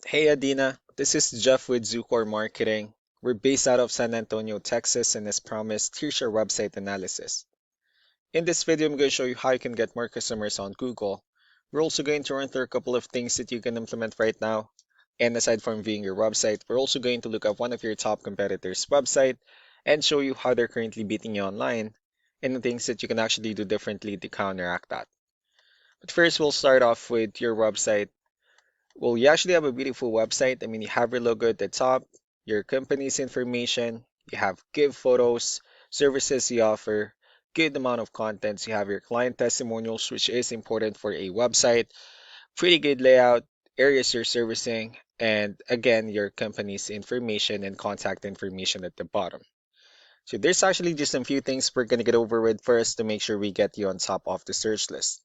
Hey Adina, this is Jeff with Zucor Marketing. We're based out of San Antonio, Texas, and as promised, here's your website analysis. In this video, I'm going to show you how you can get more customers on Google. We're also going to run through a couple of things that you can implement right now. And aside from viewing your website, we're also going to look at one of your top competitors' website and show you how they're currently beating you online and the things that you can actually do differently to counteract that. But first, we'll start off with your website. Well, you actually have a beautiful website. I mean, you have your logo at the top, your company's information, you have give photos, services you offer, good amount of contents, you have your client testimonials, which is important for a website, pretty good layout, areas you're servicing, and again, your company's information and contact information at the bottom. So there's actually just a few things we're going to get over with first to make sure we get you on top of the search list.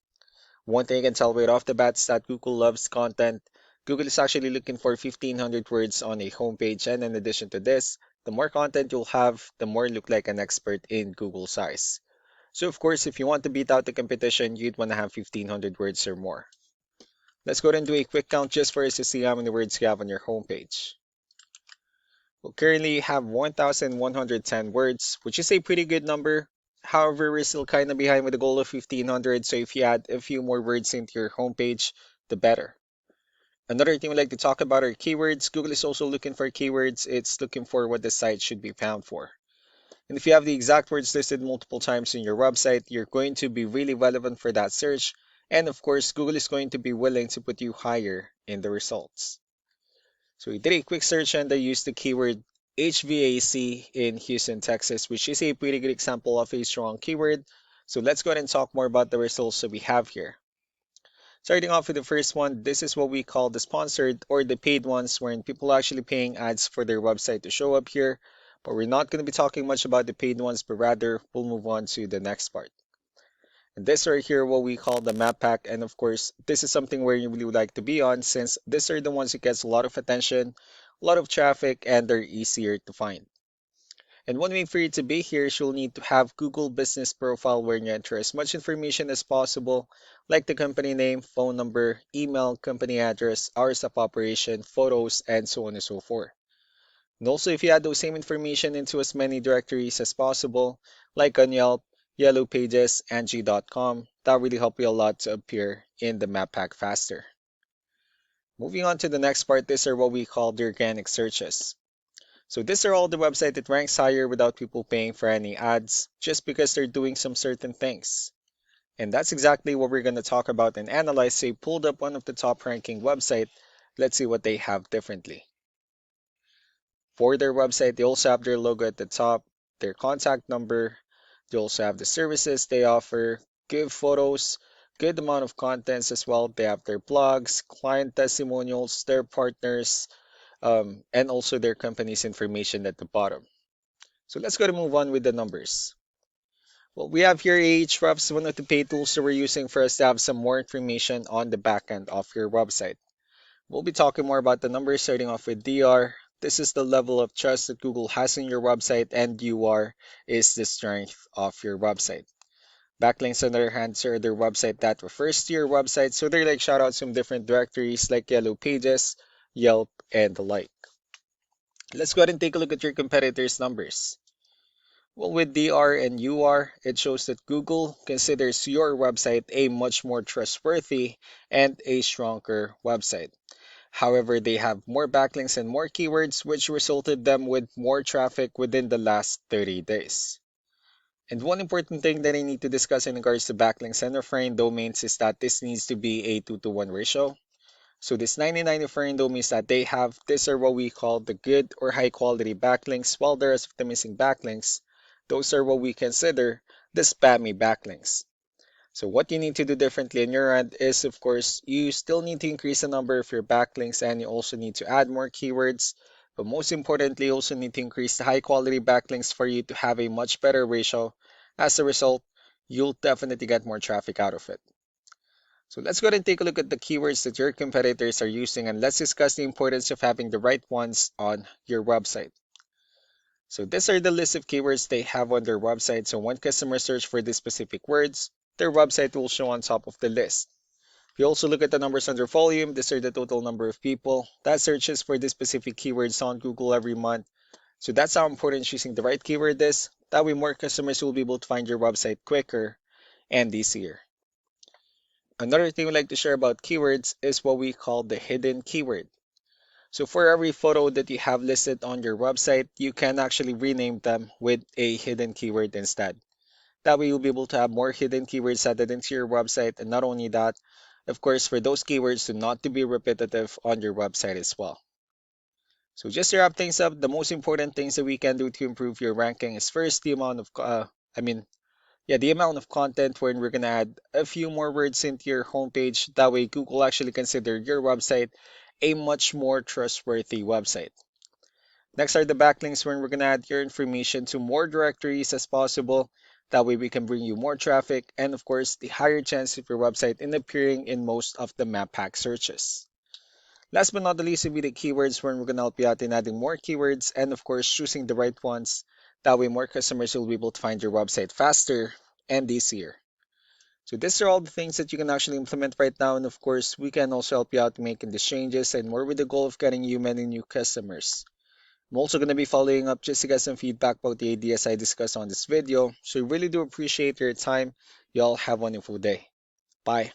One thing I can tell right off the bat is that Google loves content. Google is actually looking for 1,500 words on a homepage, and in addition to this, the more content you'll have, the more you look like an expert in Google's eyes. So, of course, if you want to beat out the competition, you'd want to have 1,500 words or more. Let's go ahead and do a quick count just for us to see how many words you have on your homepage. Well, currently you have 1,110 words, which is a pretty good number. However, we're still kind of behind with the goal of 1,500, so if you add a few more words into your homepage, the better. Another thing we like to talk about are keywords. Google is also looking for keywords. It's looking for what the site should be found for. And if you have the exact words listed multiple times in your website, you're going to be really relevant for that search. And of course, Google is going to be willing to put you higher in the results. So we did a quick search and I used the keyword HVAC in Houston, Texas, which is a pretty good example of a strong keyword. So let's go ahead and talk more about the results that we have here. Starting off with the first one, this is what we call the sponsored or the paid ones, wherein people are actually paying ads for their website to show up here. But we're not going to be talking much about the paid ones, but rather we'll move on to the next part. And this right here, what we call the map pack. And of course, this is something where you really would like to be on since these are the ones that gets a lot of attention, a lot of traffic, and they're easier to find. And one way for you to be here is you'll need to have Google Business Profile where you enter as much information as possible, like the company name, phone number, email, company address, hours of operation, photos, and so on and so forth. And also, if you add those same information into as many directories as possible, like on Yelp, Yellow Pages, Angie.com, that really help you a lot to appear in the map pack faster. Moving on to the next part, these are what we call the organic searches. So these are all the website that ranks higher without people paying for any ads, just because they're doing some certain things. And that's exactly what we're going to talk about and analyze. So I pulled up one of the top ranking website. Let's see what they have differently. For their website, they also have their logo at the top, their contact number. They also have the services they offer, give photos, good amount of contents as well. They have their blogs, client testimonials, their partners, and also their company's information at the bottom. So let's go to move on with the numbers. Well, we have here Ahrefs, one of the paid tools that we're using for us to have some more information on the back end of your website. We'll be talking more about the numbers starting off with DR. This is the level of trust that Google has in your website, and UR is the strength of your website. Backlinks, on the other hand, are their website that refers to your website, so they're like shoutouts from different directories like Yellow Pages, Yelp, and the like. Let's go ahead and take a look at your competitors' numbers. Well, with DR and UR, it shows that Google considers your website a much more trustworthy and a stronger website. However, they have more backlinks and more keywords, which resulted them with more traffic within the last 30 days. And one important thing that I need to discuss in regards to backlinks and referring domains is that this needs to be a 2 to 1 ratio. So this 99 referring domains that they have, these are what we call the good or high quality backlinks, while the rest of the missing backlinks, those are what we consider the spammy backlinks. So what you need to do differently on your end is, of course, you still need to increase the number of your backlinks and you also need to add more keywords. But most importantly, you also need to increase the high quality backlinks for you to have a much better ratio. As a result, you'll definitely get more traffic out of it. So let's go ahead and take a look at the keywords that your competitors are using and let's discuss the importance of having the right ones on your website. So these are the list of keywords they have on their website. So when customers search for these specific words, their website will show on top of the list. If you also look at the numbers under volume, these are the total number of people that searches for this specific keywords on Google every month. So that's how important choosing the right keyword is. That way more customers will be able to find your website quicker and easier. Another thing we like to share about keywords is what we call the hidden keyword. So for every photo that you have listed on your website, you can actually rename them with a hidden keyword instead. That way you'll be able to have more hidden keywords added into your website, and not only that, of course, for those keywords to not to be repetitive on your website as well. So just to wrap things up, the most important things that we can do to improve your ranking is first the amount of, the amount of content wherein we're gonna add a few more words into your homepage. That way Google actually consider your website a much more trustworthy website. Next are the backlinks wherein we're gonna add your information to more directories as possible. That way we can bring you more traffic and of course the higher chance of your website in appearing in most of the map pack searches. Last but not the least will be the keywords wherein we're gonna help you out in adding more keywords and of course choosing the right ones. That way more customers will be able to find your website faster and easier. So these are all the things that you can actually implement right now, and of course we can also help you out making these changes and more with the goal of getting you many new customers. I'm also going to be following up just to get some feedback about the ideas I discussed on this video. So I really do appreciate your time. Y'all have a wonderful day. Bye.